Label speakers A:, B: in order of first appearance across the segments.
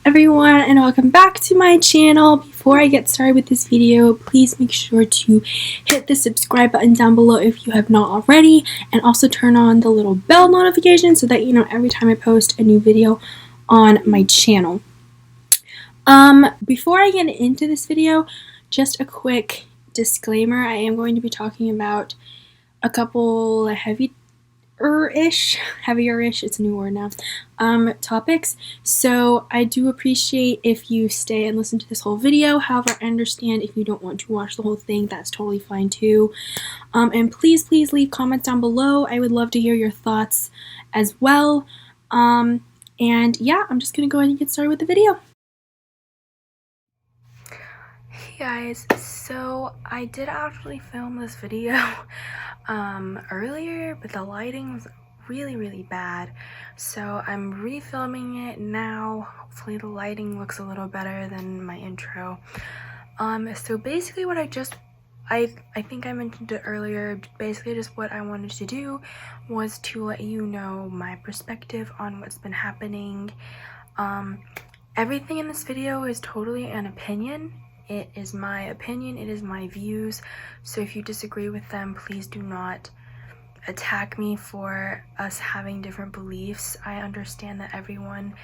A: everyone, and welcome back to my channel. Before I get started with this video, please make sure to hit the subscribe button down below if you have not already, and also turn on the little bell notification so that you know every time I post a new video on my channel. Before I get into this video, just a quick disclaimer. I am going to be talking about a couple heavier-ish, it's a new word now, topics. So I do appreciate if you stay and listen to this whole video. However, I understand if you don't want to watch the whole thing, that's totally fine too. And please leave comments down below. I would love to hear your thoughts as well. And yeah, I'm just gonna go ahead and get started with the video. Hey guys, so I did actually film this video earlier, but the lighting was really bad, so I'm refilming it now. Hopefully the lighting looks a little better than my intro. So basically what I think I mentioned it earlier, basically just what I wanted to do was to let you know my perspective on what's been happening. Everything in this video is totally an opinion. It is my opinion, it is my views, so if you disagree with them, please do not attack me for us having different beliefs. I understand that everyone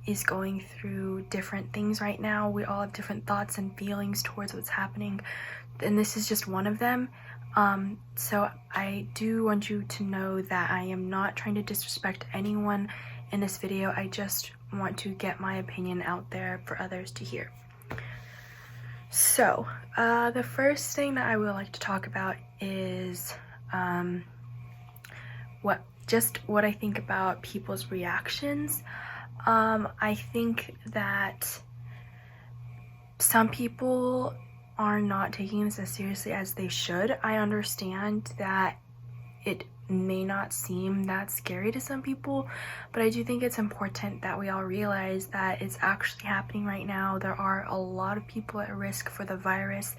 A: is going through different things right now. We all have different thoughts and feelings towards what's happening, and this is just one of them. So I do want you to know that I am not trying to disrespect anyone in this video. I just want to get my opinion out there for others to hear. So, the first thing that I would like to talk about is what I think about people's reactions. I think that some people are not taking this as seriously as they should. I understand that it may not seem that scary to some people, but I do think it's important that we all realize that it's actually happening right now. There are a lot of people at risk for the virus,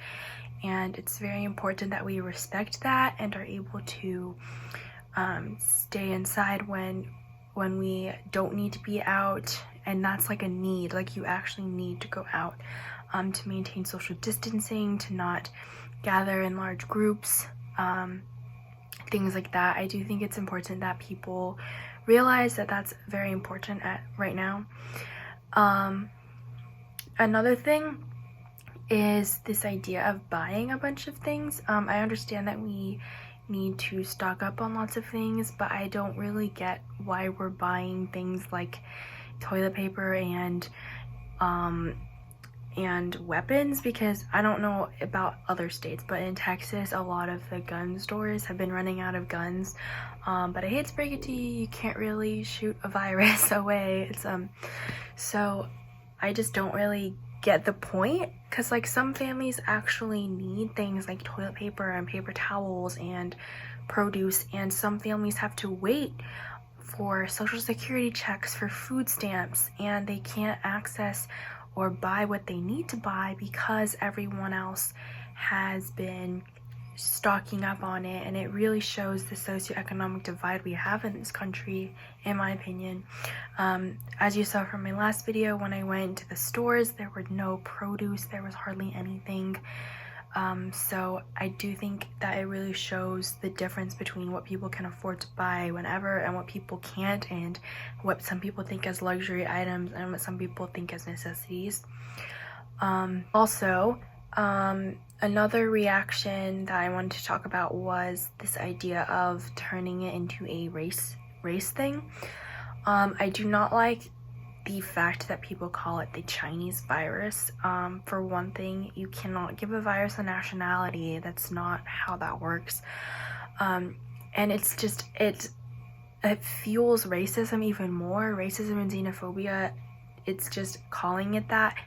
A: and it's very important that we respect that and are able to stay inside when we don't need to be out, and that's like a need. Like, you actually need to go out to maintain social distancing, to not gather in large groups, things like that. I do think it's important that people realize that that's very important right now. Another thing is this idea of buying a bunch of things. I understand that we need to stock up on lots of things, but I don't really get why we're buying things like toilet paper and weapons, because I don't know about other states, but in Texas a lot of the gun stores have been running out of guns. But I hate to break it to you, you can't really shoot a virus away. It's so I just don't really get the point, because like some families actually need things like toilet paper and paper towels and produce, and some families have to wait for social security checks, for food stamps, and they can't access or buy what they need to buy because everyone else has been stocking up on it. And it really shows the socioeconomic divide we have in this country, in my opinion. As you saw from my last video, when I went to the stores, there were no produce, there was hardly anything. So I do think that it really shows the difference between what people can afford to buy whenever and what people can't, and what some people think as luxury items and what some people think as necessities. Another reaction that I wanted to talk about was this idea of turning it into a race thing. I do not like the fact that people call it the Chinese virus. For one thing, you cannot give a virus a nationality. That's not how that works. And it's just, it fuels racism even more. Racism and xenophobia, it's just calling it that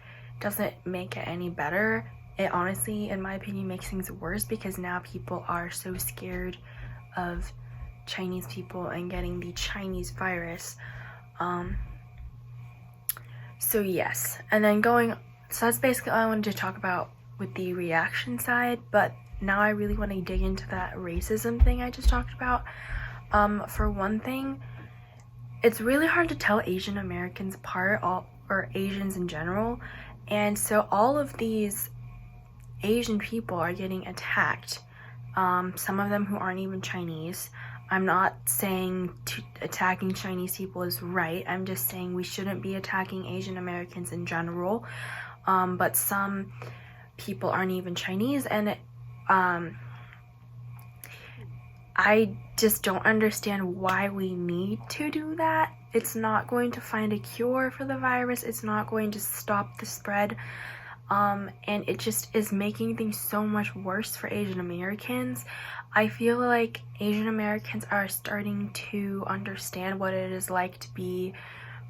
A: doesn't make it any better. It honestly, in my opinion, makes things worse, because now people are so scared of Chinese people and getting the Chinese virus. So yes, and then so that's basically all I wanted to talk about with the reaction side, but now I really want to dig into that racism thing I just talked about. For one thing, it's really hard to tell Asian Americans apart. or Asians in general. And so all of these Asian people are getting attacked. Some of them who aren't even Chinese. I'm not saying attacking Chinese people is right. I'm just saying we shouldn't be attacking Asian Americans in general. But some people aren't even Chinese, and I just don't understand why we need to do that. It's not going to find a cure for the virus. It's not going to stop the spread. And it just is making things so much worse for Asian Americans. I feel like Asian Americans are starting to understand what it is like to be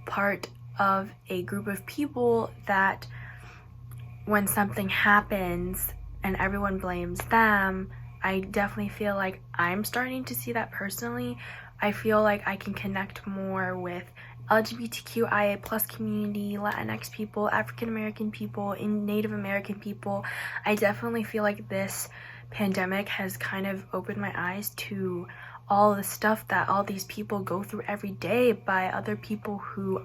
A: part of a group of people that when something happens and everyone blames them, I definitely feel like I'm starting to see that personally. I feel like I can connect more with LGBTQIA plus community, Latinx people, African American people, and Native American people. I definitely feel like this pandemic has kind of opened my eyes to all the stuff that all these people go through every day by other people who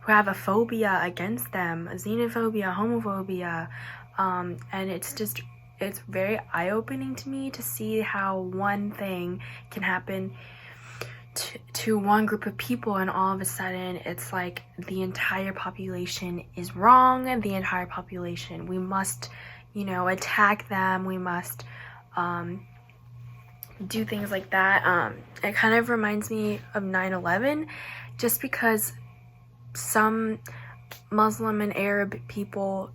A: have a phobia against them, xenophobia, homophobia, and it's very eye-opening to me to see how one thing can happen to one group of people, and all of a sudden it's like the entire population is wrong, and the entire population, we must, attack them, we must do things like that. It kind of reminds me of 9/11, just because some Muslim and Arab people,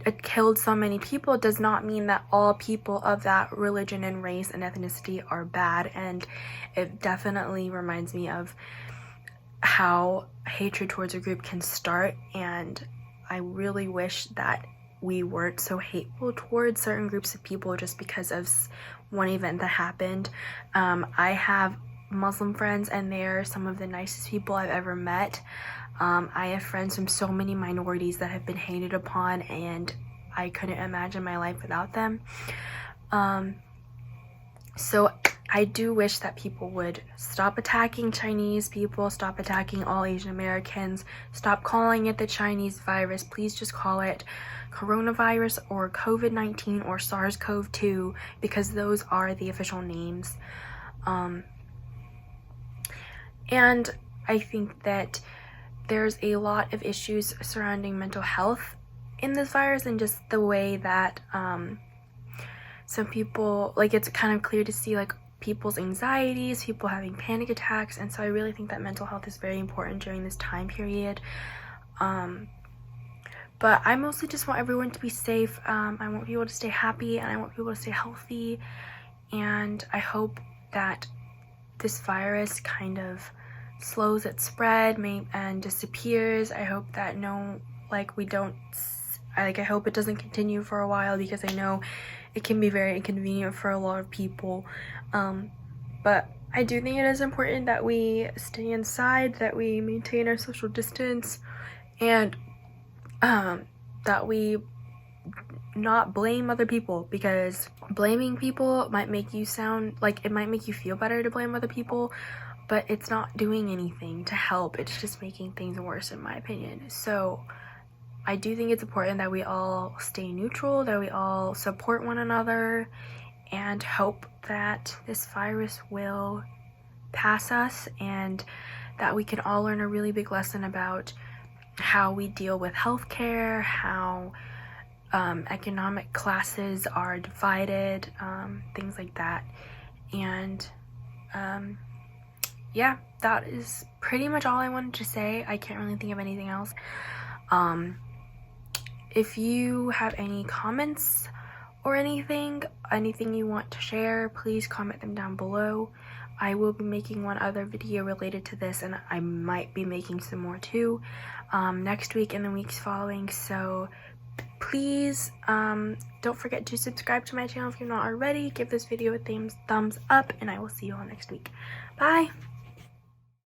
A: it killed so many people, does not mean that all people of that religion and race and ethnicity are bad. And it definitely reminds me of how hatred towards a group can start, and I really wish that we weren't so hateful towards certain groups of people just because of one event that happened. I have Muslim friends, and they're some of the nicest people I've ever met. I have friends from so many minorities that have been hated upon, and I couldn't imagine my life without them. So I do wish that people would stop attacking Chinese people, stop attacking all Asian Americans, stop calling it the Chinese virus. Please just call it coronavirus or COVID-19 or SARS-CoV-2, because those are the official names. And I think that there's a lot of issues surrounding mental health in this virus, and just the way that some people, like, it's kind of clear to see like people's anxieties, people having panic attacks, and so I really think that mental health is very important during this time period. But I mostly just want everyone to be safe. I want people to stay happy, and I want people to stay healthy, and I hope that this virus kind of slows its spread and disappears. I hope that I hope it doesn't continue for a while, because I know it can be very inconvenient for a lot of people. But I do think it is important that we stay inside, that we maintain our social distance, and that we not blame other people, because blaming people might make you sound like, it might make you feel better to blame other people, but it's not doing anything to help. It's just making things worse, in my opinion. So I do think it's important that we all stay neutral, that we all support one another, and hope that this virus will pass us, and that we can all learn a really big lesson about how we deal with healthcare, how economic classes are divided, things like that. And yeah, that is pretty much all I wanted to say. I can't really think of anything else. If you have any comments or anything you want to share, please comment them down below. I will be making one other video related to this, and I might be making some more too, next week and the weeks following. So please don't forget to subscribe to my channel if you're not already. Give this video a thumbs up, and I will see you all next week. Bye!